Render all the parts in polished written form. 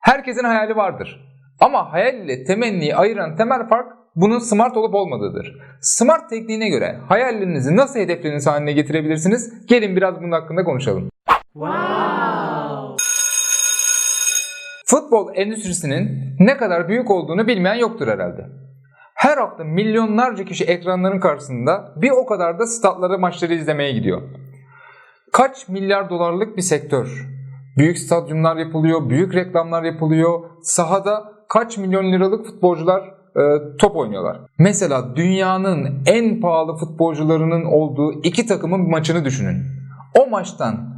Herkesin hayali vardır. Ama hayal ile temenniyi ayıran temel fark bunun smart olup olmadığıdır. Smart tekniğine göre hayallerinizi nasıl hedefleriniz haline getirebilirsiniz? Gelin biraz bunun hakkında konuşalım. Wow. Futbol endüstrisinin ne kadar büyük olduğunu bilmeyen yoktur herhalde. Her hafta milyonlarca kişi ekranların karşısında, bir o kadar da statlara maçları izlemeye gidiyor. Kaç milyar dolarlık bir sektör. Büyük stadyumlar yapılıyor, büyük reklamlar yapılıyor. Sahada kaç milyon liralık futbolcular top oynuyorlar. Mesela dünyanın en pahalı futbolcularının olduğu iki takımın maçını düşünün. O maçtan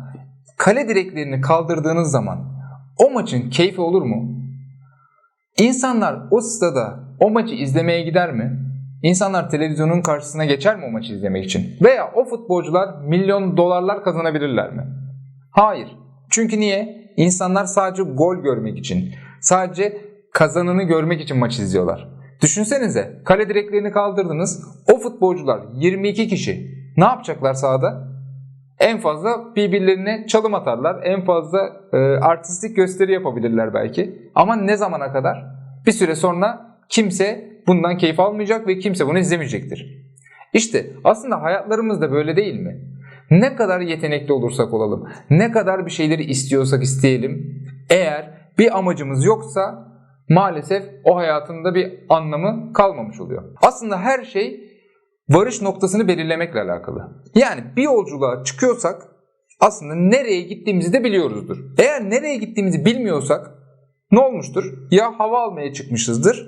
kale direklerini kaldırdığınız zaman o maçın keyfi olur mu? İnsanlar o stada o maçı izlemeye gider mi? İnsanlar televizyonun karşısına geçer mi o maçı izlemek için? Veya o futbolcular milyon dolarlar kazanabilirler mi? Hayır. Çünkü niye? İnsanlar sadece gol görmek için, sadece kazananı görmek için maç izliyorlar. Düşünsenize, kale direklerini kaldırdınız, o futbolcular 22 kişi ne yapacaklar sahada? En fazla birbirlerine çalım atarlar, en fazla artistik gösteri yapabilirler belki. Ama ne zamana kadar? Bir süre sonra kimse bundan keyif almayacak ve kimse bunu izlemeyecektir. İşte aslında hayatlarımız da böyle değil mi? Ne kadar yetenekli olursak olalım, ne kadar bir şeyleri istiyorsak isteyelim, eğer bir amacımız yoksa maalesef o hayatında bir anlamı kalmamış oluyor. Aslında her şey varış noktasını belirlemekle alakalı. Yani bir yolculuğa çıkıyorsak aslında nereye gittiğimizi de biliyoruzdur. Eğer nereye gittiğimizi bilmiyorsak ne olmuştur? Ya hava almaya çıkmışızdır,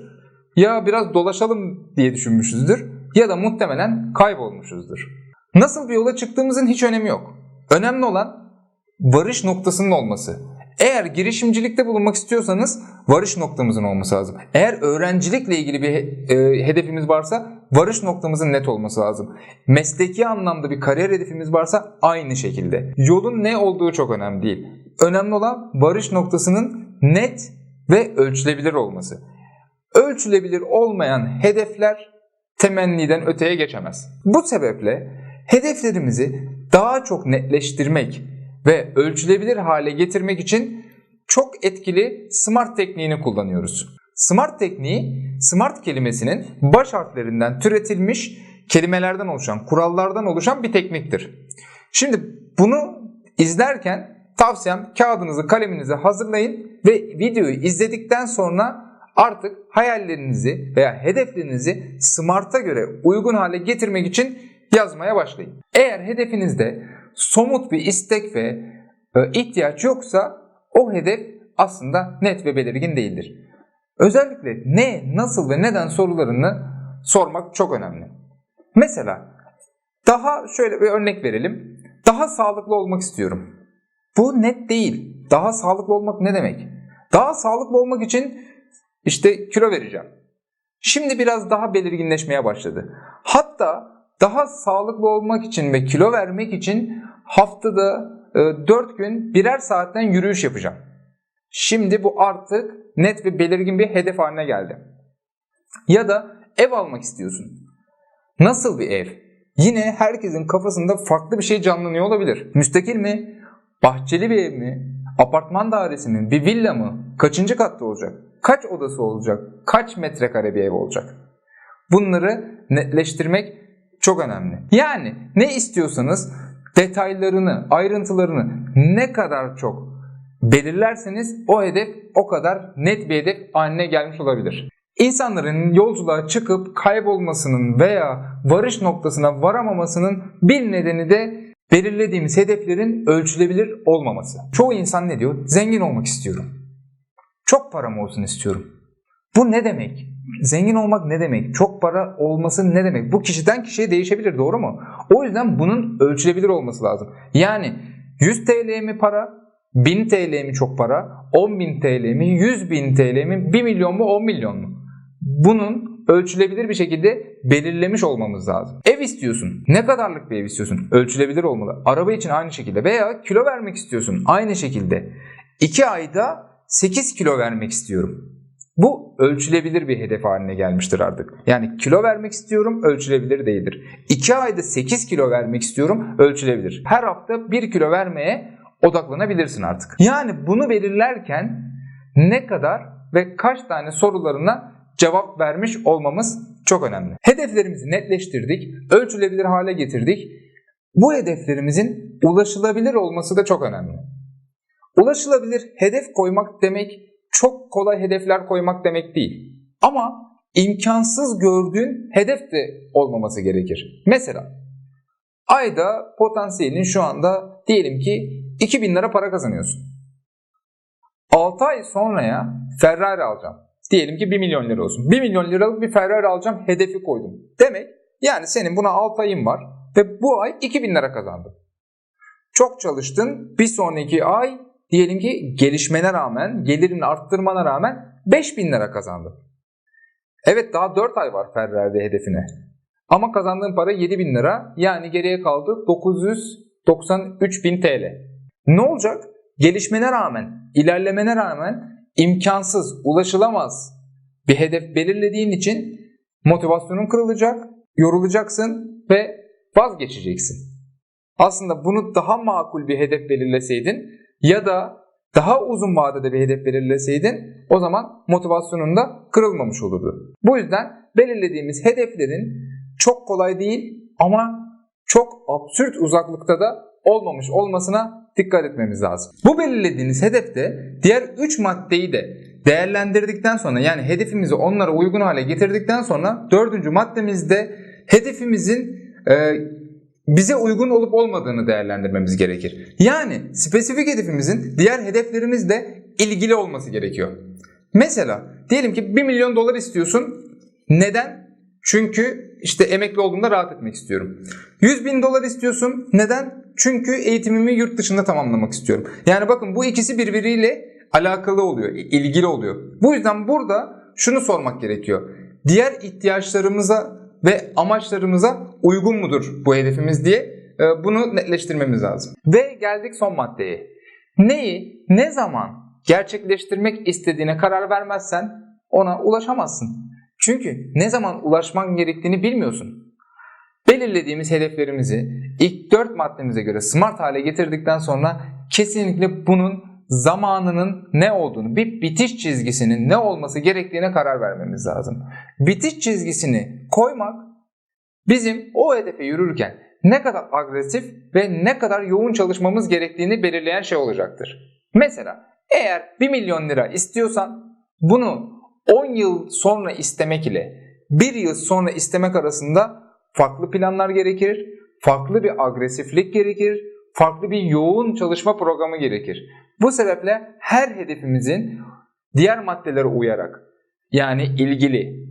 ya biraz dolaşalım diye düşünmüşüzdür, ya da muhtemelen kaybolmuşuzdur. Nasıl bir yola çıktığımızın hiç önemi yok. Önemli olan varış noktasının olması. Eğer girişimcilikte bulunmak istiyorsanız varış noktamızın olması lazım. Eğer öğrencilikle ilgili bir hedefimiz varsa varış noktamızın net olması lazım. Mesleki anlamda bir kariyer hedefimiz varsa aynı şekilde. Yolun ne olduğu çok önemli değil. Önemli olan varış noktasının net ve ölçülebilir olması. Ölçülebilir olmayan hedefler temenniden öteye geçemez. Bu sebeple hedeflerimizi daha çok netleştirmek ve ölçülebilir hale getirmek için çok etkili SMART tekniğini kullanıyoruz. SMART tekniği, SMART kelimesinin baş harflerinden türetilmiş kelimelerden oluşan, kurallardan oluşan bir tekniktir. Şimdi bunu izlerken tavsiyem kağıdınızı, kaleminizi hazırlayın ve videoyu izledikten sonra artık hayallerinizi veya hedeflerinizi SMART'a göre uygun hale getirmek için yazmaya başlayın. Eğer hedefinizde somut bir istek ve ihtiyaç yoksa o hedef aslında net ve belirgin değildir. Özellikle ne, nasıl ve neden sorularını sormak çok önemli. Mesela daha şöyle bir örnek verelim. Daha sağlıklı olmak istiyorum. Bu net değil. Daha sağlıklı olmak ne demek? Daha sağlıklı olmak için işte kilo vereceğim. Şimdi biraz daha belirginleşmeye başladı. Hatta daha sağlıklı olmak için ve kilo vermek için haftada 4 gün birer saatten yürüyüş yapacağım. Şimdi bu artık net ve belirgin bir hedef haline geldi. Ya da ev almak istiyorsun. Nasıl bir ev? Yine herkesin kafasında farklı bir şey canlanıyor olabilir. Müstakil mi? Bahçeli bir ev mi? Apartman dairesi mi? Bir villa mı? Kaçıncı katta olacak? Kaç odası olacak? Kaç metrekare bir ev olacak? Bunları netleştirmek çok önemli. Yani ne istiyorsanız detaylarını, ayrıntılarını ne kadar çok belirlerseniz o hedef o kadar net bir hedef haline gelmiş olabilir. İnsanların yolculuğa çıkıp kaybolmasının veya varış noktasına varamamasının bir nedeni de belirlediğimiz hedeflerin ölçülebilir olmaması. Çoğu insan ne diyor? Zengin olmak istiyorum. Çok param olsun istiyorum. Bu ne demek? Zengin olmak ne demek? Çok para olması ne demek? Bu kişiden kişiye değişebilir, doğru mu? O yüzden bunun ölçülebilir olması lazım. Yani 100 TL mi para? 1000 TL mi çok para? 10.000 TL mi? 100.000 TL mi? 1 milyon mu? 10 milyon mu? Bunun ölçülebilir bir şekilde belirlemiş olmamız lazım. Ev istiyorsun. Ne kadarlık bir ev istiyorsun? Ölçülebilir olmalı. Araba için aynı şekilde. Veya kilo vermek istiyorsun. Aynı şekilde. 2 ayda 8 kilo vermek istiyorum. Bu ölçülebilir bir hedef haline gelmiştir artık. Yani kilo vermek istiyorum, ölçülebilir değildir. 2 ayda 8 kilo vermek istiyorum, ölçülebilir. Her hafta 1 kilo vermeye odaklanabilirsin artık. Yani bunu belirlerken ne kadar ve kaç tane sorularına cevap vermiş olmamız çok önemli. Hedeflerimizi netleştirdik, ölçülebilir hale getirdik. Bu hedeflerimizin ulaşılabilir olması da çok önemli. Ulaşılabilir hedef koymak demek çok kolay hedefler koymak demek değil. Ama imkansız gördüğün hedef de olmaması gerekir. Mesela ayda potansiyelin şu anda diyelim ki 2000 lira para kazanıyorsun. 6 ay sonraya Ferrari alacağım. Diyelim ki 1 milyon lira olsun. 1 milyon liralık bir Ferrari alacağım hedefi koydum. Demek yani senin buna 6 ayın var ve bu ay 2000 lira kazandın. Çok çalıştın. Bir sonraki ay diyelim ki gelişmene rağmen, gelirini arttırmana rağmen 5000 lira kazandın. Evet, daha 4 ay var Ferrari hedefine. Ama kazandığın para 7000 lira. Yani geriye kaldı 993.000 TL. Ne olacak? Gelişmene rağmen, ilerlemene rağmen imkansız, ulaşılamaz bir hedef belirlediğin için motivasyonun kırılacak, yorulacaksın ve vazgeçeceksin. Aslında bunu daha makul bir hedef belirleseydin ya da daha uzun vadede bir hedef belirleseydin o zaman motivasyonun da kırılmamış olurdu. Bu yüzden belirlediğimiz hedeflerin çok kolay değil ama çok absürt uzaklıkta da olmamış olmasına dikkat etmemiz lazım. Bu belirlediğiniz hedefte diğer 3 maddeyi de değerlendirdikten sonra, yani hedefimizi onlara uygun hale getirdikten sonra 4. maddemizde hedefimizin bize uygun olup olmadığını değerlendirmemiz gerekir. Yani spesifik hedefimizin diğer hedeflerimizle ilgili olması gerekiyor. Mesela diyelim ki 1 milyon dolar istiyorsun. Neden? Çünkü işte emekli olduğumda rahat etmek istiyorum. 100 bin dolar istiyorsun. Neden? Çünkü eğitimimi yurt dışında tamamlamak istiyorum. Yani bakın, bu ikisi birbiriyle alakalı oluyor, ilgili oluyor. Bu yüzden burada şunu sormak gerekiyor. Diğer ihtiyaçlarımıza ve amaçlarımıza uygun mudur bu hedefimiz diye bunu netleştirmemiz lazım. Ve geldik son maddeye. Neyi, ne zaman gerçekleştirmek istediğine karar vermezsen ona ulaşamazsın. Çünkü ne zaman ulaşman gerektiğini bilmiyorsun. Belirlediğimiz hedeflerimizi ilk 4 maddemize göre smart hale getirdikten sonra kesinlikle bunun zamanının ne olduğunu, bir bitiş çizgisinin ne olması gerektiğine karar vermemiz lazım. Bitiş çizgisini koymak bizim o hedefe yürürken ne kadar agresif ve ne kadar yoğun çalışmamız gerektiğini belirleyen şey olacaktır. Mesela eğer 1 milyon lira istiyorsan bunu 10 yıl sonra istemek ile 1 yıl sonra istemek arasında farklı planlar gerekir, farklı bir agresiflik gerekir, farklı bir yoğun çalışma programı gerekir. Bu sebeple her hedefimizin diğer maddelere uyarak, yani ilgili,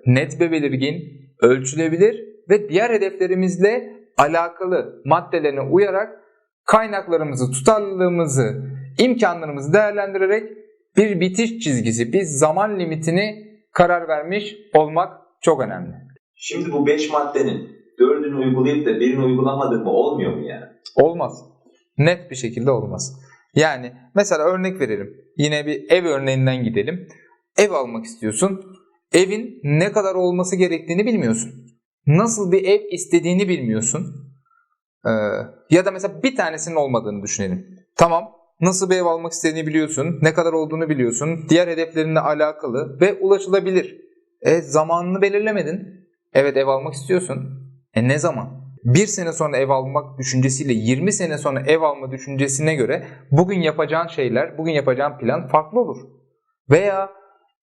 net ve belirgin, ölçülebilir ve diğer hedeflerimizle alakalı maddelerine uyarak kaynaklarımızı, tutarlılığımızı, imkanlarımızı değerlendirerek bir bitiş çizgisi, bir zaman limitini karar vermiş olmak çok önemli. Şimdi bu 5 maddenin 4'ünü uygulayıp da 1'ini uygulamadık mı olmuyor mu yani? Olmaz. Net bir şekilde olmaz. Yani mesela örnek verelim. Yine bir ev örneğinden gidelim. Ev almak istiyorsun. Evin ne kadar olması gerektiğini bilmiyorsun. Nasıl bir ev istediğini bilmiyorsun. Ya da mesela bir tanesinin olmadığını düşünelim. Tamam. Nasıl bir ev almak istediğini biliyorsun. Ne kadar olduğunu biliyorsun. Diğer hedeflerinle alakalı ve ulaşılabilir. Zamanını belirlemedin. Evet, ev almak istiyorsun. Ne zaman? 1 sene sonra ev almak düşüncesiyle 20 sene sonra ev alma düşüncesine göre bugün yapacağın şeyler, bugün yapacağın plan farklı olur. Veya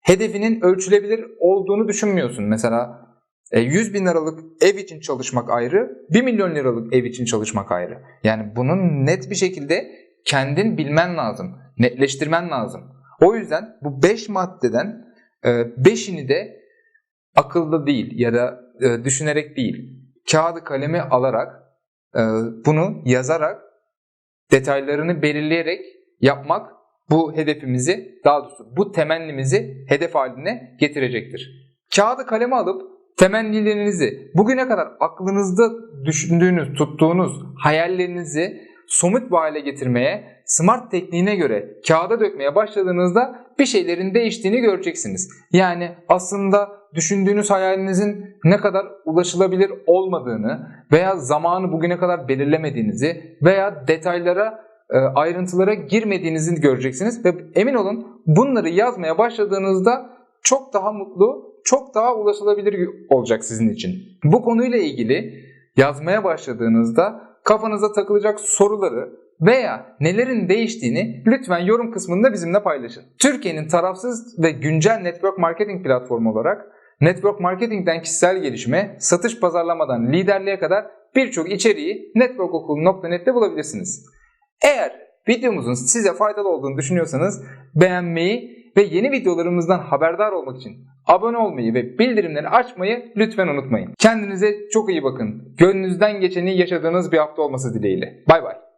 hedefinin ölçülebilir olduğunu düşünmüyorsun. Mesela 100 bin liralık ev için çalışmak ayrı, 1 milyon liralık ev için çalışmak ayrı. Yani bunun net bir şekilde kendin bilmen lazım, netleştirmen lazım. O yüzden bu 5 maddeden 5'ini de akıllı değil ya da düşünerek değil, kağıdı kalemi alarak, bunu yazarak, detaylarını belirleyerek yapmak bu hedefimizi, daha doğrusu bu temennimizi hedef haline getirecektir. Kağıdı kaleme alıp temennilerinizi, bugüne kadar aklınızda düşündüğünüz, tuttuğunuz hayallerinizi somut bir hale getirmeye, SMART tekniğine göre kağıda dökmeye başladığınızda bir şeylerin değiştiğini göreceksiniz. Yani aslında düşündüğünüz hayalinizin ne kadar ulaşılabilir olmadığını veya zamanı bugüne kadar belirlemediğinizi veya detaylara ayrıntılara girmediğinizi göreceksiniz ve emin olun bunları yazmaya başladığınızda çok daha mutlu, çok daha ulaşılabilir olacak sizin için. Bu konuyla ilgili yazmaya başladığınızda kafanıza takılacak soruları veya nelerin değiştiğini lütfen yorum kısmında bizimle paylaşın. Türkiye'nin tarafsız ve güncel network marketing platformu olarak network marketingden kişisel gelişime, satış pazarlamadan liderliğe kadar birçok içeriği networkokulu.net'te bulabilirsiniz. Eğer videomuzun size faydalı olduğunu düşünüyorsanız beğenmeyi ve yeni videolarımızdan haberdar olmak için abone olmayı ve bildirimleri açmayı lütfen unutmayın. Kendinize çok iyi bakın. Gönlünüzden geçeni yaşadığınız bir hafta olması dileğiyle. Bay bay.